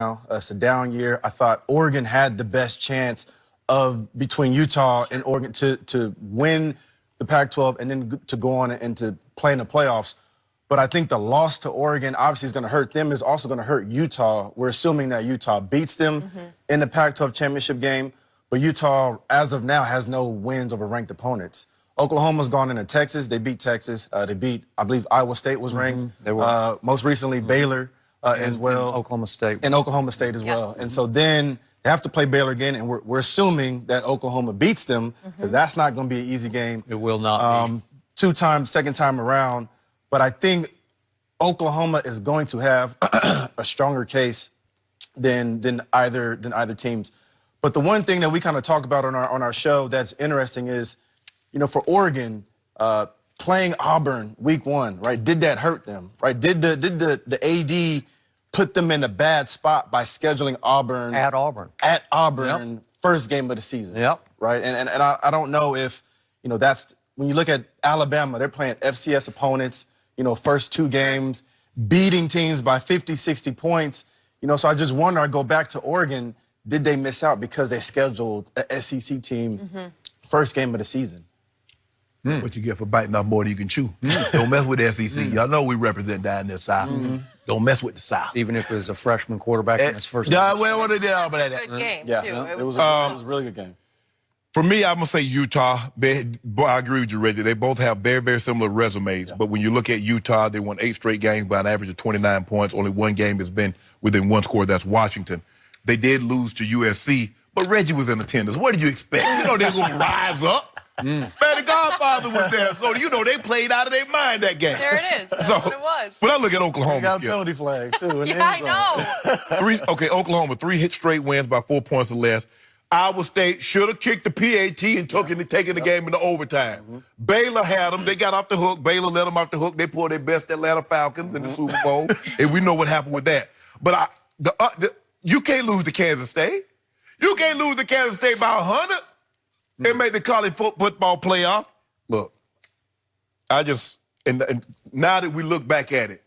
now. It's a down year. I thought Oregon had the best chance of between Utah and Oregon to win the Pac-12 and then to go on and to play in the playoffs. But I think the loss to Oregon obviously is going to hurt them. It's also going to hurt Utah. We're assuming that Utah beats them in the Pac-12 championship game. But Utah, as of now, has no wins over ranked opponents. Oklahoma's gone into Texas. They beat Texas. They beat, I believe, Iowa State was ranked. They were. Most recently, Baylor as well. And Oklahoma State. And Oklahoma State as well. And so then they have to play Baylor again, and we're assuming that Oklahoma beats them, because that's not going to be an easy game. It will not be. Second time around. But I think Oklahoma is going to have a stronger case than either teams. But the one thing that we kind of talk about on our show that's interesting is, for Oregon, playing Auburn week 1, right? Did that hurt them, right? Did the AD put them in a bad spot by scheduling Auburn At Auburn. At Auburn, first game of the season. Yep. Right. And I don't know if that's when you look at Alabama, they're playing FCS opponents. First 2 games, beating teams by 50, 60 points. So I just wonder. I go back to Oregon. Did they miss out because they scheduled a SEC team first game of the season? What you get for biting off more than you can chew. Don't mess with the SEC. Y'all know we represent down there South. Don't mess with the South. Even if it was a freshman quarterback in his first Yeah, game. well, what they did all about that. Good game, Yeah, too. it was a really good game. For me, I'm going to say Utah. I agree with you, Reggie. They both have very, very similar resumes. But when you look at Utah, they won 8 straight games by an average of 29 points. Only 1 game has been within 1 score. That's Washington. They did lose to USC, but Reggie was in attendance. What did you expect? They're going to rise up. Man, the Godfather was there. So, they played out of their mind that game. There it is. That's what it was. When I look at They Oklahoma, got a penalty flag, too. Yeah, I know. Oklahoma, 3 straight wins by 4 points or less. Iowa State should have kicked the PAT and taken the game into overtime. Baylor had them. They got off the hook. Baylor let them off the hook. They pulled their best Atlanta Falcons in the Super Bowl, and we know what happened with that. But you can't lose to Kansas State. You can't lose to Kansas State by 100 and make the college football playoff. Look, and now that we look back at it,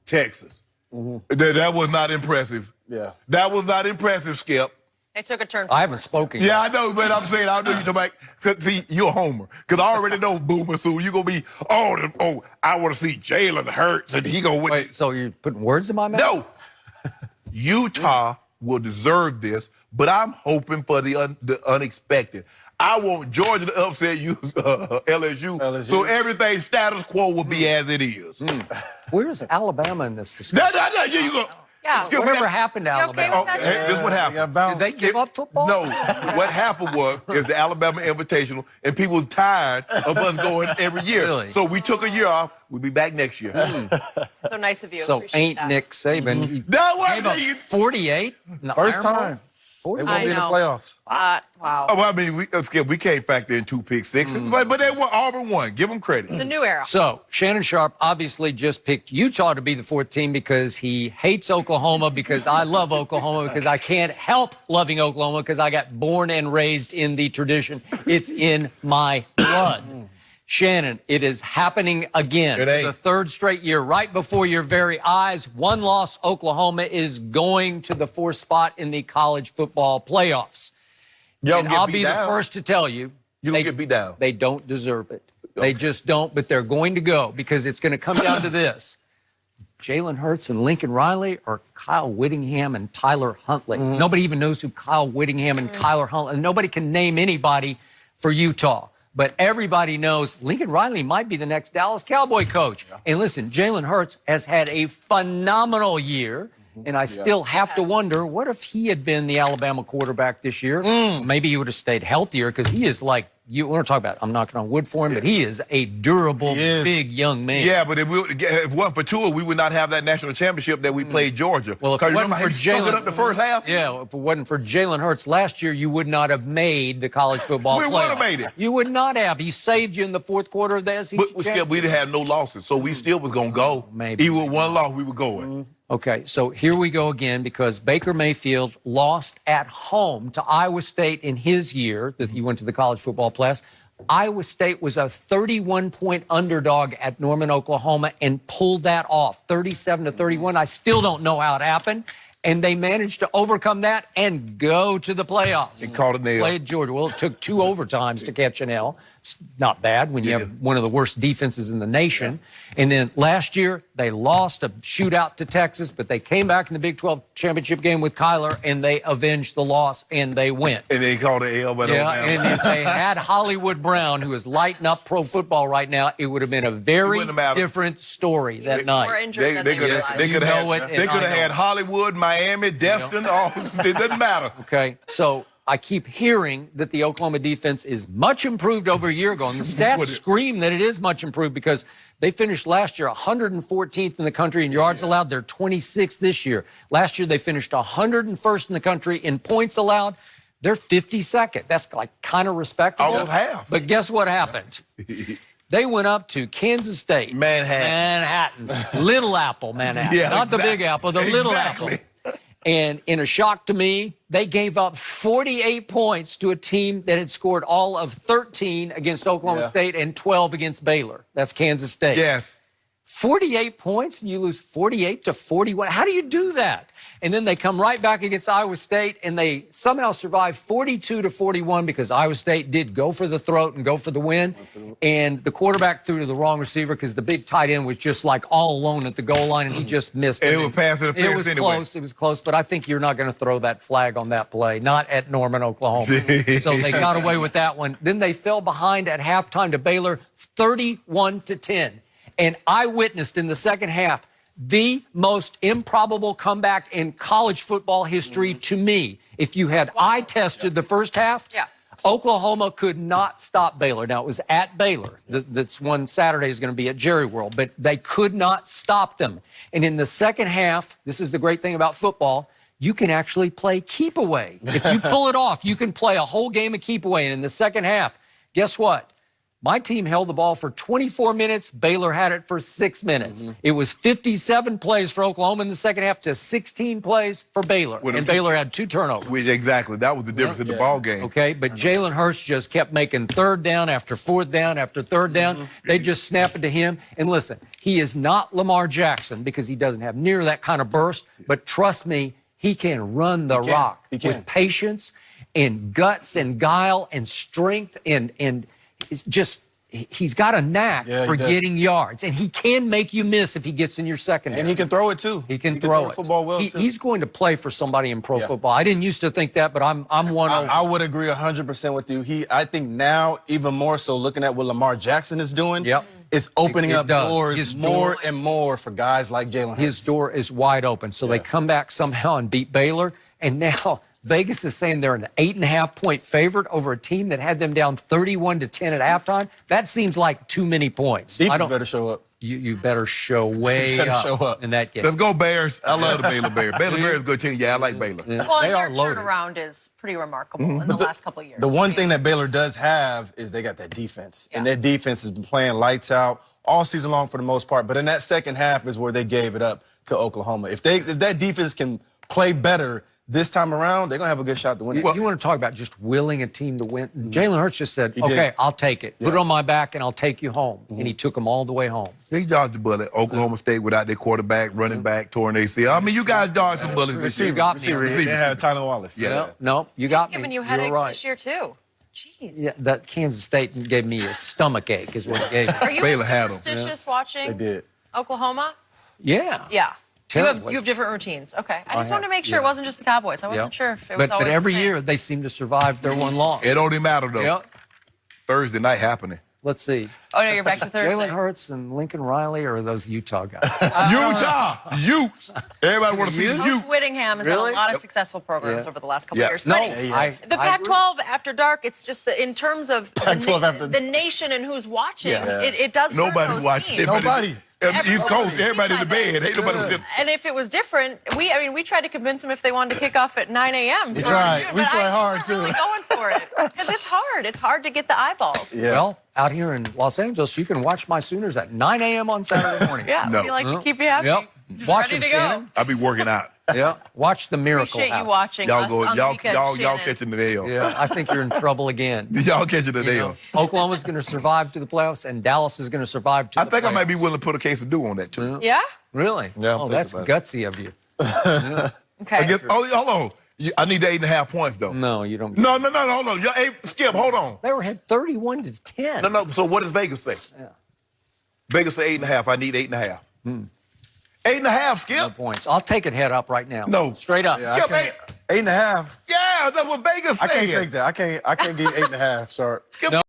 Texas, that was not impressive. Yeah. That was not impressive, Skip. They took a turn. I haven't spoken Yeah, yet. I know, but I'm saying, I know you're talking about, see, you're a homer. Because I already know Boomer soon. You're going to be, I want to see Jalen Hurts, and he going to win. Wait, so you're putting words in my mouth? No. Utah will deserve this, but I'm hoping for the unexpected. I want Georgia to upset LSU, so everything status quo will be as it is. Where's Alabama in this discussion? No, you go. Yeah. Skip, Whatever happened to You okay Alabama? with that? Hey, this is what happened. Got bounced. Did they give up football? No, what happened is the Alabama Invitational, and people tired of us going every year. Really? So we took a year off. We'll be back next year. So nice of you. So Appreciate ain't that. Nick Saban. He That gave up was 48 in the First Iron Bowl? time. 40? They won't be in the know. playoffs. Wow. Oh, well, I mean, we can't factor in 2 pick sixes, but they won. Auburn won. Give them credit. It's a new era. So, Shannon Sharp obviously just picked Utah to be the 4th team because he hates Oklahoma, because I love Oklahoma, because I can't help loving Oklahoma, because I got born and raised in the tradition. It's in my blood. Shannon, it is happening again. It ain't. For the 3rd straight year, right before your very eyes. 1 loss, Oklahoma is going to the 4th spot in the college football playoffs. Y'all And get I'll beat be the down. first to tell you, You don't get beat down. they don't deserve it. They just don't, but they're going to go, because it's going to come down to this. Jalen Hurts and Lincoln Riley, or Kyle Whittingham and Tyler Huntley. Nobody even knows who Kyle Whittingham and Tyler Huntley. Nobody can name anybody for Utah. But everybody knows Lincoln Riley might be the next Dallas Cowboy coach. And listen, Jalen Hurts has had a phenomenal year. And I still have to wonder, what if he had been the Alabama quarterback this year? Maybe he would have stayed healthier, because he is like, you want to talk about, I'm knocking on wood for him, but he is a durable, big young man. Yeah, but if it wasn't for Tua, we would not have that national championship that we played Georgia. Well, if Because it wasn't remember, for he stunk it Jalen- up the first half? Yeah, if it wasn't for Jalen Hurts last year, you would not have made the college football We playoff. would have made it. You would not have. He saved you in the 4th quarter of the SEC But we didn't have no losses, so we still was going to go. Maybe. Even with 1 loss, we were going. Okay, so here we go again, because Baker Mayfield lost at home to Iowa State in his year that he went to the college football playoffs. Iowa State was a 31-point underdog at Norman, Oklahoma, and pulled that off, 37-31. I still don't know how it happened. And they managed to overcome that and go to the playoffs. And caught a nail. Played Georgia. Well, it took 2 overtimes to catch an L. It's not bad when you have one of the worst defenses in the nation. And then last year, they lost a shootout to Texas, but they came back in the Big 12 championship game with Kyler, and they avenged the loss, and they went. And they called an L, but Yeah, and if they had Hollywood Brown, who is lighting up pro football right now, it would have been a very wouldn't have mattered. different story that More night. injured than they they could realized. have You know it, and they could I have know had it. Hollywood, Miami, Destin. All it doesn't matter. Okay, so I keep hearing that the Oklahoma defense is much improved over a year ago, and the stats scream that it is much improved because they finished last year 114th in the country in yards allowed. They're 26th this year. Last year they finished 101st in the country in points allowed. They're 52nd. That's like kind of respectable. Almost half. But guess what happened? They went up to Kansas State. Manhattan. Little Apple, Manhattan. Yeah, Not the exactly. Big Apple, the Little Exactly. Apple. And in a shock to me, they gave up 48 points to a team that had scored all of 13 against Oklahoma Yeah. State and 12 against Baylor. That's Kansas State. Yes. 48 points and you lose 48 to 41. How do you do that? And then they come right back against Iowa State and they somehow survive 42 to 41 because Iowa State did go for the throat and go for the win. And the quarterback threw to the wrong receiver because the big tight end was just like all alone at the goal line and he just missed And it. it was pass interference It was anyway. close. It was close, but I think you're not going to throw that flag on that play. Not at Norman, Oklahoma. So they got away with that one. Then they fell behind at halftime to Baylor, 31 to 10. And I witnessed in the second half the most improbable comeback in college football history to me. If you had eye tested the first half, Yeah. Oklahoma could not stop Baylor. Now, it was at Baylor. That's one Saturday is going to be at Jerry World, but they could not stop them. And in the second half, this is the great thing about football, you can actually play keep away. If you pull it off, you can play a whole game of keep away. And in the second half, guess what? My team held the ball for 24 minutes. Baylor had it for 6 minutes. It was 57 plays for Oklahoma in the second half to 16 plays for Baylor. And Baylor had 2 turnovers. Exactly. That was the difference in the ball game. Okay, but Jalen Hurts just kept making third down after fourth down after third down. They just snap it to him. And listen, he is not Lamar Jackson because he doesn't have near that kind of burst. But trust me, he can run the rock He can. with patience and guts and guile and strength and it's just he's got a knack Yeah, he for does. getting yards, and he can make you miss if he gets in your secondary. And he can throw it too. He can throw the it. football well too. He's going to play for somebody in pro Yeah. football. I didn't used to think that, but I'm one of I would agree 100% with you. I think now, even more so, looking at whatLamar Jackson is doing, Yep. it's opening It up does. doors His more door- and more for guys like Jalen Hurts. His door is wide open. So they come back somehow and beat Baylor. And now Vegas is saying they're an 8.5-point favorite over a team that had them down 31 to 10 at halftime. That seems like too many points. Defense better show up. You better show way Better up, show up. in that game. Let's go Bears. I love the Baylor Bears. Baylor Bears is a good team. Yeah, I like Baylor. Well, They and are their loaded. turnaround is pretty remarkable in the last couple of years. The one thing that Baylor does have is they got that defense. And Yeah. their defense has been playing lights out all season long for the most part. But in that second half is where they gave it up to Oklahoma. If that defense can play better this time around, they're going to have a good shot to win it. You want to talk about just willing a team to win? Jalen Hurts just said, did. okay, I'll take it. Put it on my back and I'll take you home. And he took them all the way home. They dodged the bullet. Oklahoma State without their quarterback, running back, torn ACL. I mean, you guys dodged some bullets this year. You got me. They have Tyler Wallace. Yeah. No, you got me. Giving you You're headaches right. this year too. Jeez. Yeah, that Kansas State gave me a stomach ache is what it gave me. Are you Baylor had 'em. superstitious watching They did. Oklahoma? Yeah. Yeah. You Terribly. have different routines. Okay. I just have, wanted to make sure it wasn't just the Cowboys. I wasn't Yep. sure if it was But always every the same. year they seem to survive their one loss. It don't even matter, though. Yep. Thursday night happening. Let's see. Oh, no, you're back to Thursday. Jalen Hurts and Lincoln Riley or those Utah guys? Utah, Utes. Everybody want to see the Coach Utes. Whittingham has Really? had a lot of successful programs Yeah. over the last couple Yeah. of years. No, But I the agree. Pac-12 after dark, it's just in terms of Pac-12 after- the nation and who's watching, Yeah. it does hurt Nobody those watching. teams. Nobody. On the East Coast, Everybody. everybody in the bed. Ain't nobody was And if it was different, we tried to convince them if they wanted to kick off at 9 a.m. We tried. We tried hard, I'm really too. going for it because it's hard. It's hard to get the eyeballs. Yeah. Well, out here in Los Angeles, you can watch my Sooners at 9 a.m. on Saturday morning. Yeah, No. we like to keep you happy. Yep. Watch Ready them, to go. Shannon. I be working out. Yeah. Watch the miracle Appreciate you happen. watching Y'all us go. on the Y'all weekend, y'all Shannon. catching the nail. Yeah, I think you're in trouble again. Y'all catching the You nail. know, Oklahoma's going to survive to the playoffs, and Dallas is going to survive to I the think playoffs. I might be willing to put a case of do on that too. Yeah? Really? Yeah, I'm Oh, thinking that's about gutsy of you. Yeah. Okay. Hold on. I need the 8.5 points though. No, you don't. No, hold on. Skip, hold on. They were had 31-10. No. So what does Vegas say? Yeah. Vegas say 8.5. I need 8.5. 8.5, Skip. No points. I'll take it head up right now. No. Straight up. Yeah, I Skip, can't- 8.5. Yeah, that's what Vegas said. I can't take that. I can't give 8.5. Sorry. Skip, No.